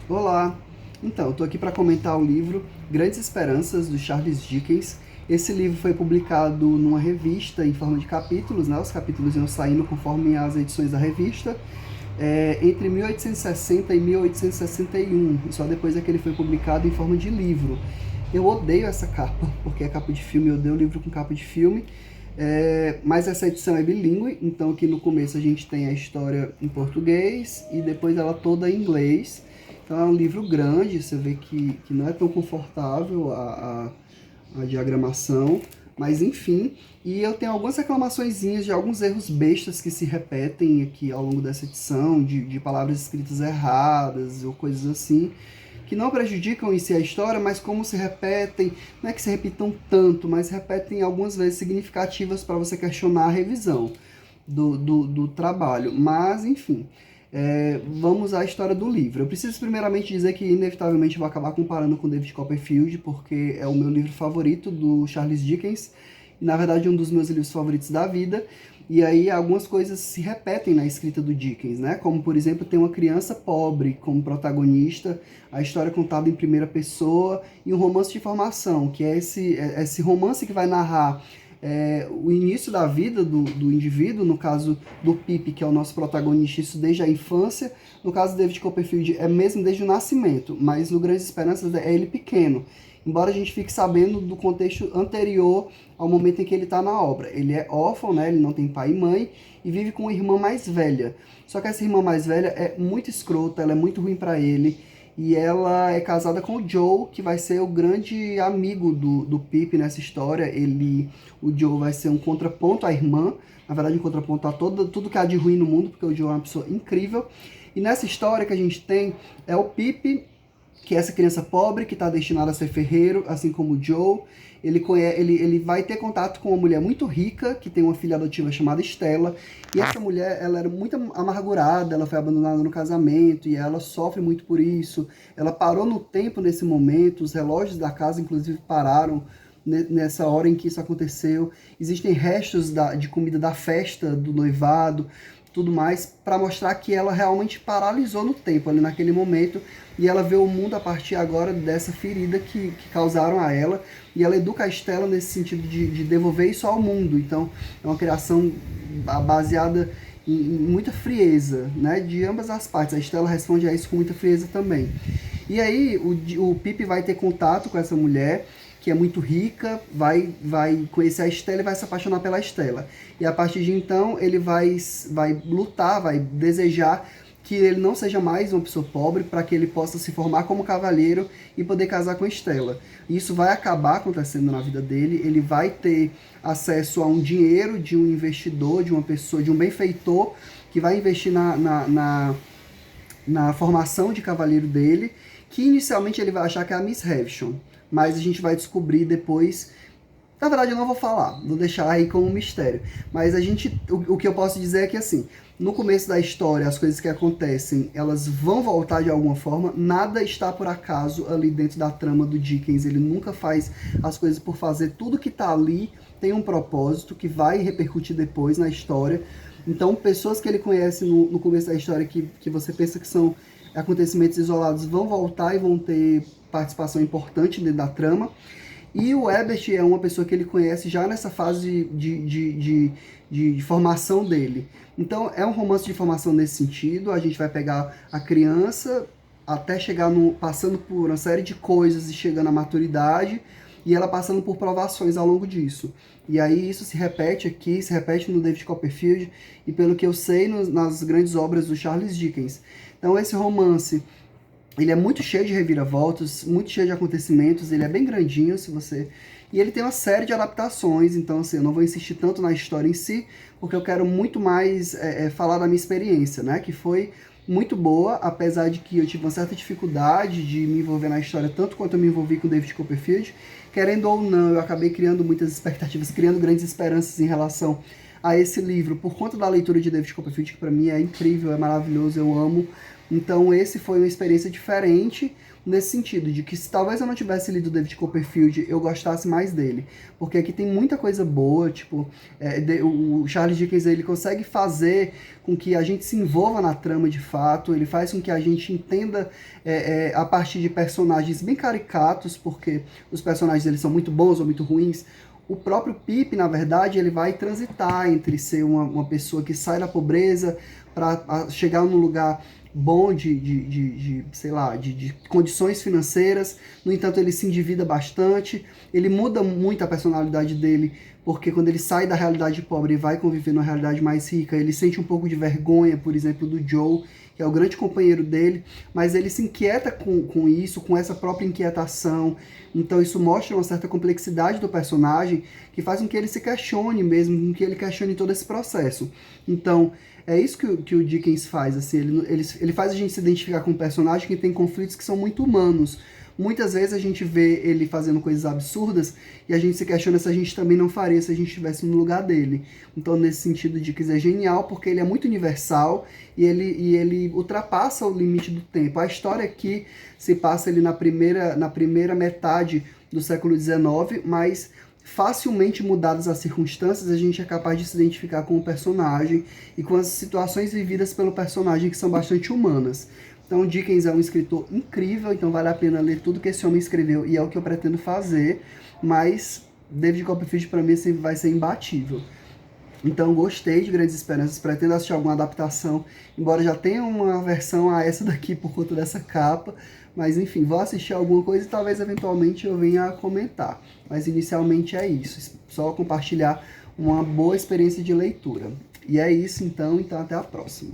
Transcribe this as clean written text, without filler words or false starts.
Olá! Então, eu estou aqui para comentar o livro Grandes Esperanças, do Charles Dickens. Esse livro foi publicado numa revista em forma de capítulos, né? Os capítulos iam saindo conforme as edições da revista, entre 1860 e 1861, e só depois é que ele foi publicado em forma de livro. Eu odeio essa capa, porque é capa de filme, eu odeio livro com capa de filme, mas essa edição é bilíngue, então aqui no começo a gente tem a história em português e depois ela toda em inglês. Então é um livro grande, você vê que não é tão confortável a diagramação, mas enfim. E eu tenho algumas reclamaçõezinhas de alguns erros bestas que se repetem aqui ao longo dessa edição, de palavras escritas erradas ou coisas assim, que não prejudicam em si a história, mas como se repetem, não é que se repitam tanto, mas repetem algumas vezes significativas para você questionar a revisão do trabalho. Mas, enfim, vamos à história do livro. Eu preciso primeiramente dizer que inevitavelmente vou acabar comparando com David Copperfield, porque é o meu livro favorito do Charles Dickens, e na verdade um dos meus livros favoritos da vida. E aí algumas coisas se repetem na escrita do Dickens, né? Como, por exemplo, tem uma criança pobre como protagonista, a história contada em primeira pessoa, e um romance de formação, que é esse romance que vai narrar o início da vida do indivíduo, no caso do Pip, que é o nosso protagonista, isso desde a infância. No caso do David Copperfield, é mesmo desde o nascimento, mas no Grandes Esperanças é ele pequeno. Embora a gente fique sabendo do contexto anterior ao momento em que ele está na obra. Ele é órfão, né? Ele não tem pai e mãe, e vive com uma irmã mais velha. Só que essa irmã mais velha é muito escrota, ela é muito ruim para ele, e ela é casada com o Joe, que vai ser o grande amigo do Pip nessa história. O Joe vai ser um contraponto à irmã, na verdade um contraponto a tudo que há de ruim no mundo, porque o Joe é uma pessoa incrível. E nessa história que a gente tem é o Pip, que é essa criança pobre que está destinada a ser ferreiro, assim como o Joe. Ele vai ter contato com uma mulher muito rica, que tem uma filha adotiva chamada Stella, e essa mulher, ela era muito amargurada, ela foi abandonada no casamento, e ela sofre muito por isso. Ela parou no tempo nesse momento, os relógios da casa, inclusive, pararam nessa hora em que isso aconteceu. Existem restos de comida da festa, do noivado, tudo mais, para mostrar que ela realmente paralisou no tempo, ali naquele momento, e ela vê o mundo a partir agora dessa ferida que causaram a ela, e ela educa a Stella nesse sentido de devolver isso ao mundo. Então, é uma criação baseada em muita frieza, né, de ambas as partes. A Stella responde a isso com muita frieza também. E aí, o Pip vai ter contato com essa mulher, que é muito rica, vai conhecer a Stella e vai se apaixonar pela Stella. E a partir de então, ele vai lutar, vai desejar que ele não seja mais uma pessoa pobre, para que ele possa se formar como cavalheiro e poder casar com a Stella. Isso vai acabar acontecendo na vida dele, ele vai ter acesso a um dinheiro de um investidor, de uma pessoa, de um benfeitor, que vai investir na formação de cavaleiro dele, que inicialmente ele vai achar que é a Miss Havisham, mas a gente vai descobrir depois. Na verdade, eu não vou falar, vou deixar aí como um mistério. Mas o que eu posso dizer é que, assim, no começo da história, as coisas que acontecem, elas vão voltar de alguma forma. Nada está por acaso ali dentro da trama do Dickens. Ele nunca faz as coisas por fazer. Tudo que está ali tem um propósito que vai repercutir depois na história. Então, pessoas que ele conhece no começo da história que você pensa que são acontecimentos isolados vão voltar e vão ter participação importante dentro da trama. E o Ebert é uma pessoa que ele conhece já nessa fase de formação dele. Então é um romance de formação nesse sentido. A gente vai pegar a criança até chegar passando por uma série de coisas e chegando à maturidade, e ela passando por provações ao longo disso. E aí isso se repete aqui, se repete no David Copperfield, e pelo que eu sei, nas grandes obras do Charles Dickens. Então esse romance, ele é muito cheio de reviravoltas, muito cheio de acontecimentos, ele é bem grandinho, se você... E ele tem uma série de adaptações, então assim, eu não vou insistir tanto na história em si, porque eu quero muito mais falar da minha experiência, né? Que foi muito boa, apesar de que eu tive uma certa dificuldade de me envolver na história, tanto quanto eu me envolvi com David Copperfield. Querendo ou não, eu acabei criando muitas expectativas, criando grandes esperanças em relação a esse livro, por conta da leitura de David Copperfield, que para mim é incrível, é maravilhoso, eu amo. Então esse foi uma experiência diferente nesse sentido, de que se talvez eu não tivesse lido David Copperfield, eu gostasse mais dele. Porque aqui tem muita coisa boa, tipo, o Charles Dickens, ele consegue fazer com que a gente se envolva na trama de fato, ele faz com que a gente entenda a partir de personagens bem caricatos, porque os personagens eles são muito bons ou muito ruins. O próprio Pip, na verdade, ele vai transitar entre ser uma pessoa que sai da pobreza para chegar num lugar bom sei lá, de condições financeiras. No entanto, ele se endivida bastante, ele muda muito a personalidade dele, porque quando ele sai da realidade pobre e vai conviver numa realidade mais rica, ele sente um pouco de vergonha, por exemplo, do Joe, que é o grande companheiro dele, mas ele se inquieta com isso, com essa própria inquietação. Então isso mostra uma certa complexidade do personagem, que faz com que ele se questione mesmo, com que ele questione todo esse processo. Então, é isso que o Dickens faz, assim, ele faz a gente se identificar com um personagem que tem conflitos que são muito humanos. Muitas vezes a gente vê ele fazendo coisas absurdas e a gente se questiona se a gente também não faria se a gente estivesse no lugar dele. Então, nesse sentido, o Dickens é genial porque ele é muito universal e ele ultrapassa o limite do tempo. A história aqui se passa ali na primeira metade do século XIX, mas facilmente mudadas as circunstâncias, a gente é capaz de se identificar com o personagem e com as situações vividas pelo personagem, que são bastante humanas. Então, Dickens é um escritor incrível, então vale a pena ler tudo que esse homem escreveu, e é o que eu pretendo fazer, mas David Copperfield para mim sempre vai ser imbatível. Então, gostei de Grandes Esperanças, pretendo assistir alguma adaptação, embora já tenha uma versão a essa daqui por conta dessa capa, mas enfim, vou assistir alguma coisa e talvez eventualmente eu venha a comentar. Mas inicialmente é isso, só compartilhar uma boa experiência de leitura. E é isso então até a próxima.